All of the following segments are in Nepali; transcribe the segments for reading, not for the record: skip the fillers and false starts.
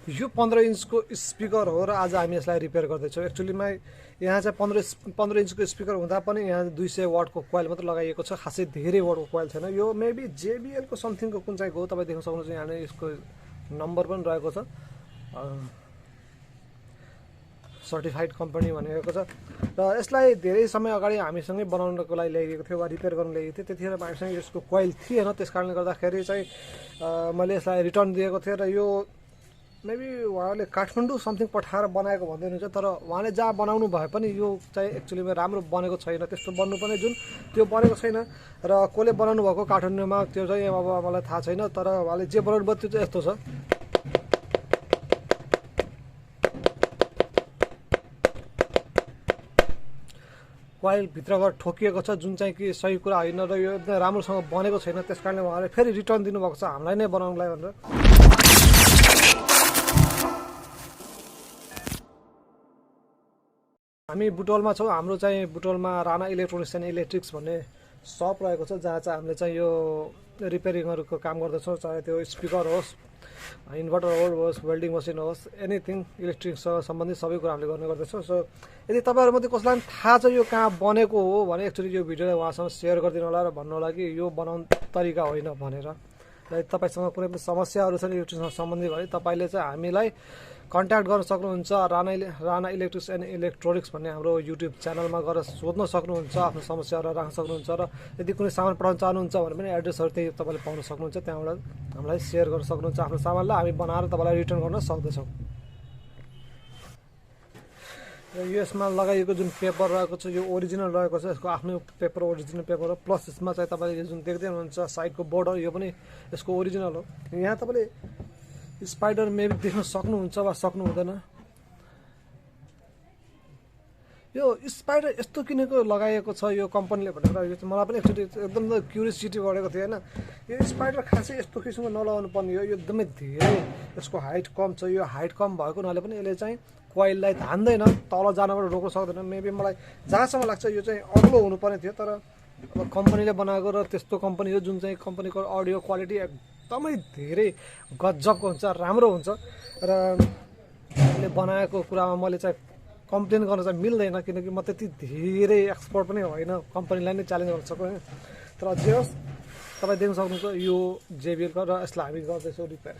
यो 15 इन्चको स्पिकर हो र आज हामी यसलाई रिपेयर गर्दैछौँ। एक्चुअलीमा यहाँ चाहिँ 15 इन्चको स्पिकर हुँदा पनि यहाँ 200 वाटको कोइल मात्र लगाइएको छ, खासै धेरै वाटको कोइल छैन। यो मेबी जेबिएलको समथिङको कुन चाहिँ हो, तपाईँ देख्न सक्नुहुन्छ। यहाँ यसको नम्बर पनि रहेको छ, सर्टिफाइड कम्पनी भनेको छ। र यसलाई धेरै समय अगाडि हामीसँगै बनाउनको लागि ल्याइएको थियो वा रिपेयर गर्न ल्याइएको थियो। त्यतिखेर हामीसँग यसको कोइल थिएन, त्यस कारणले गर्दाखेरि चाहिँ मैले यसलाई रिटर्न दिएको थिएँ। र यो मेबी उहाँले काठमाडौँ समथिङ पठाएर बनाएको भन्दै हुनुहुन्छ, तर उहाँले जहाँ बनाउनु भए पनि यो चाहिँ एक्चुअलीमा राम्रो बनेको छैन। त्यस्तो बन्नुपर्ने जुन त्यो बनेको छैन। र कसले बनाउनु भएको काठमाडौँमा त्यो चाहिँ अब मलाई थाहा छैन, तर उहाँले जे बनाउनु भयो त्यो चाहिँ यस्तो छ। कोइल भित्रबाट ठोकिएको छ, जुन चाहिँ कि सही कुरा होइन र यो एकदम राम्रोसँग बनेको छैन। त्यस कारणले उहाँले फेरि रिटर्न दिनुभएको छ हामीलाई नै बनाउनुलाई भनेर। हामी बुटोलमा छौँ। हाम्रो चाहिँ बुटोलमा राना इलेक्ट्रोनिक्स एन्ड इलेक्ट्रिक्स भन्ने सप रहेको छ, जहाँ चाहिँ हामीले चाहिँ यो रिपेयरिङहरूको काम गर्दछौँ। चाहे त्यो स्पिकर होस्, इन्भर्टर होस्, वेल्डिङ मसिन होस्, एनिथिङ इलेक्ट्रिकसँग सम्बन्धित सबै कुरा हामीले गर्ने गर्दछौँ। सो यदि तपाईँहरूमध्ये कसैलाई थाहा छ यो कहाँ बनेको हो भने एक्चुअली यो भिडियोलाई उहाँसँग सेयर गरिदिनु होला र भन्नु होला कि यो बनाउने तरिका होइन भनेर। र तपाईँसँग कुनै पनि समस्याहरू छन् इलेक्ट्रिकसँग सम्बन्धित भने तपाईँले चाहिँ हामीलाई कन्ट्याक्ट गर्न सक्नुहुन्छ। राना इलेक्ट्रिक्स एन्ड इलेक्ट्रोनिक्स भन्ने हाम्रो युट्युब च्यानलमा गएर सोध्न सक्नुहुन्छ, आफ्नो समस्याहरू राख्न सक्नुहुन्छ। र यदि कुनै सामान पठाउन चाहनुहुन्छ भने पनि एड्रेसहरू त्यही तपाईँले पाउन सक्नुहुन्छ। त्यहाँबाट हामीलाई सेयर गर्न सक्नुहुन्छ आफ्नो सामानलाई, हामी बनाएर तपाईँलाई रिटर्न गर्न सक्दछौँ। र यसमा लगाइएको जुन पेपर रहेको छ यो ओरिजिनल रहेको छ, यसको आफ्नो पेपर ओरिजिनल पेपर हो। प्लस यसमा चाहिँ तपाईँले जुन देख्दै हुनुहुन्छ साइडको बोर्डर, यो पनि यसको ओरिजिनल हो। यहाँ तपाईँले स्पाइडर मेबी देख्न सक्नुहुन्छ वा सक्नु हुँदैन। यो स्पाइडर यस्तो किनेको लगाइएको छ यो कम्पनीले भनेर यो चाहिँ मलाई पनि एक्चुअली एकदम क्युरियोसिटी बढेको थियो होइन। यो स्पाइडर खासै यस्तो किसिमको नलाउनु पर्ने हो, यो एकदमै धेरै यसको हाइट कम छ। यो हाइट कम भएको हुनाले पनि यसले चाहिँ कोइललाई धान्दैन, तल जानबाट रोक्न सक्दैन। मेबी मलाई जहाँसम्म लाग्छ यो चाहिँ अग्लो हुनुपर्ने थियो, तर अब कम्पनीले बनाएको र त्यस्तो कम्पनी हो जुन चाहिँ कम्पनीको अडियो क्वालिटी एकदमै धेरै गजबको हुन्छ, राम्रो हुन्छ। र यसले बनाएको कुरामा मैले चाहिँ कम्प्लेन गर्न चाहिँ मिल्दैन, किनकि म त्यति धेरै एक्सपर्ट पनि होइन, कम्पनीलाई नै च्यालेन्ज गर्न सक्छु होइन। तर जे होस् तपाईँ देख्न सक्नुहुन्छ यो जेबिएलको, र यसलाई हामी गर्दैछौँ रिपेयर।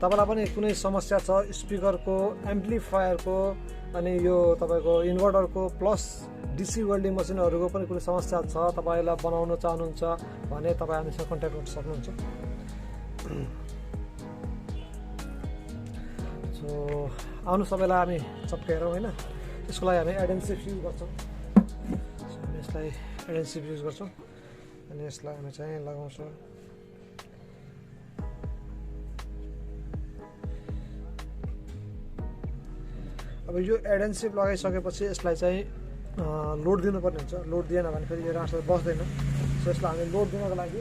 तपाईलाई पनि कुनै समस्या छ स्पिकरको एम्प्लिफायरको अनि यो तपाईको इन्भर्टरको प्लस डिसी वेल्डिङ मसिनहरुको पनि कुनै समस्या छ तपाईलाई बनाउन चाहनुहुन्छ भने तपाई हामीसँग कन्ट्याक्ट गर्न सक्नुहुन्छ। सो आउनु सबैलाई हामी चटक्कै हेरौँ हैन। यसको लागि हामी एडेन्सिभ युज गर्छौं। सो हामी यसलाई एडेन्सिभ युज गर्छौं अनि यसलाई हामी चाहिँ लगाउँछौं। अब यो एडेन्सिभ लगाइसकेपछि यसलाई चाहिँ लोड दिनुपर्ने हुन्छ। लोड दिएन भने फेरि यो रासले बस्दैन। सो यसलाई हामी लोड दिनको लागि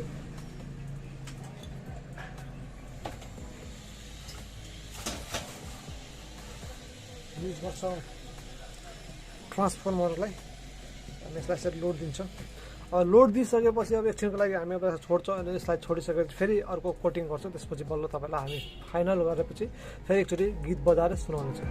युज गर्छौँ ट्रान्सफर्मरलाई। हामी यसलाई यसरी लोड दिन्छौँ। अब लोड दिइसकेपछि अब एकछिनको लागि हामी अब छोड्छौँ अनि यसलाई छोडिसकेपछि फेरि अर्को कोटिङ गर्छौँ। त्यसपछि बल्ल तपाईँलाई हामी फाइनल गरेपछि फेरि एकचोटि गीत बजाएर सुनाउनेछौँ।